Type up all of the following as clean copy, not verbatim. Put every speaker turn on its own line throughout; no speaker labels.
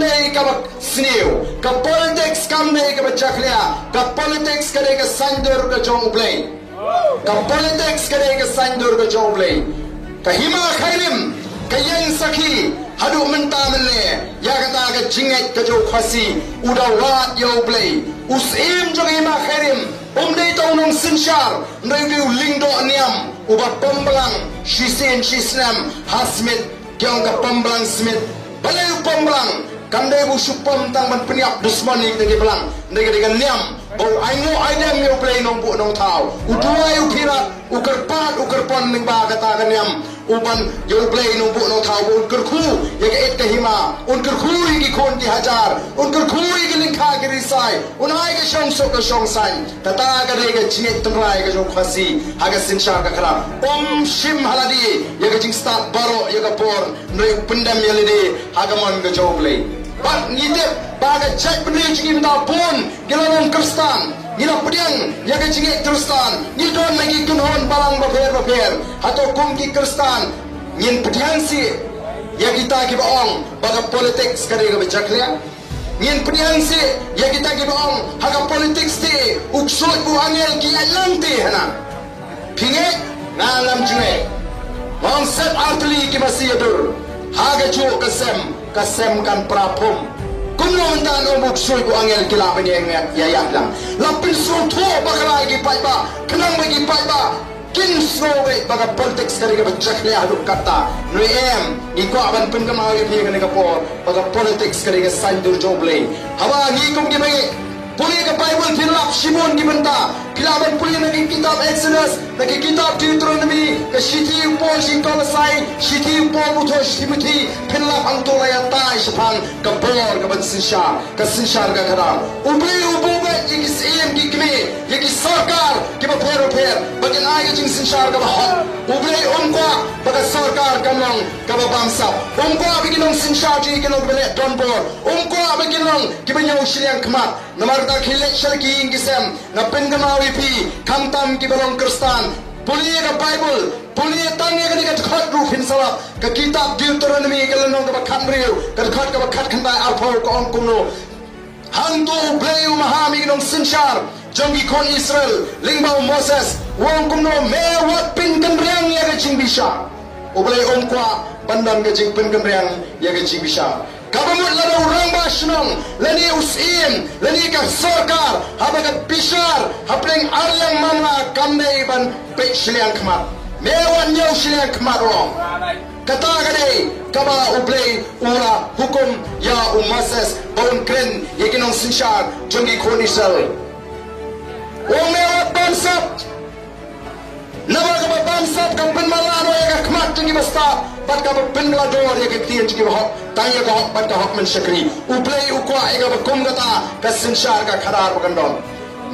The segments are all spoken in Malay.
nei ka sniu ka politics kam nei ka chaklia ka politics kare ka sandur ka jong play ka politics kare ka sandur ka jong play ka hima khairim ka yang sakhi hadu menta menne ya kata ka jinget ka jo khasi udawat yo play usim jong hima khairim umdei tau nong sinshar review lingdo niam uba pemblang shisen shisnam hasmit kyong ka pemblang smith balai pemblang kandai bu supam tang ban peniap dusmani tegi belang ndege dengan niam bau aino aidem yo play nong bu nong tau uduai ukirat ukerpat ukerpon ning ba kata kan niam uban yo play nong bu nong tau un kerku ye ke et hima un kerku gi kon ki hajar un kerku gi lingkha gi risai un ai ge shong sok shong san tata ga re ge chiet tumrai ge jo khasi haga sinsha ka khala shim haladi ye ge jing start baro ye ga por noi pendam ye lidi haga mon ge jo play But ngidip baga cek benih cingin da pun gilanon Kristan ngila pediang yaga cingit Kristan ngidon lagi kunhon balang baper atau kongki Kristan ngin pediang si ya kita ki baong baga politik sekali ga bejaklia ngin pediang si ya kita ki baong haga politik si uksut bu angel ki alanti hana pinge ngalam jue konsep artli ki masih adur haga cu kasem kan prapum kuno dan omuk sui ku angel kila banyeng ya lang lapin so tho bakala gi pai ba kenang bagi pai ba kin so we baga politics kari ga bachak le adu kata no em ni ko aban pun ka mawi phi ga por baga politics kari ga sandur joble hawa ni kum gi bagi puli ka bible filap simon gi benta kilaban puli nagi kitab Exodus nagi kitab Deuteronomy ka shiti po singkol sai shiti po buto shimiti filap ang tola ya tai sapang ka bor ka bansinsha ka sinshar ka kara ubli ubube yiki sim gi kme yiki sarkar ki ba phero pher bagin ai jing sinshar ka ba ubli umkwa baga sarkar kamong ka ba bamsa umkwa biginong sinshar ji kinong bele donbor umkwa biginong ki ba nyaw shriang kmat namarta khile shalki ingisem na pengamawi pi kamtam ki balong Kristan puliye ka Bible puliye tangye ka dikat khat ru fin sala ka kitab Deuteronomy ka lanong ka khat riu ka khat khanda alpha ko on kumno hangto bleu mahami nong sinshar jongi kon Israel lingbao Moses wong kumno me wat pin kan riang ya ka chingbisha oblei omkwa bandam ka jing pin kan riang ya ka chingbisha kabamut lada urang basnong lani usim lani ka sarkar habaga bishar hapleng aryang mamla kamne ban pe shliang kmat mewan nyaw shliang kmat ro kata gade kaba ublei ura hukum ya umases baun kren yekinong sinshar jongi khonisal o mewat bansap nabaga bansap kampen malano ya kmat jongi basta bat ka ben lador ya ketien jongi ho tanya ka hok bat ka hok men shakri ublei ukwa ega bakum gata ka sinshar ka kharar bagandon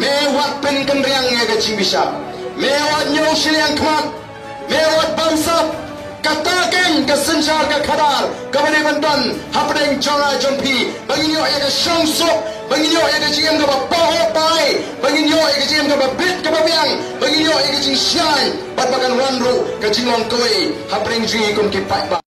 mewat pen kan riang ya ka chimbisha mewat nyaw shliang kmat mewat bansap katakan ke sinshar ka khadar kabane bantan hapdeng chora jompi banginyo ya ka shangsok banginyo ya ka jiem ka ba pai banginyo ya ka jiem ka ba bit ka ba biang banginyo ya ka jing shine bat bagan wanru ka jinglong koi hapdeng ji kun ki pai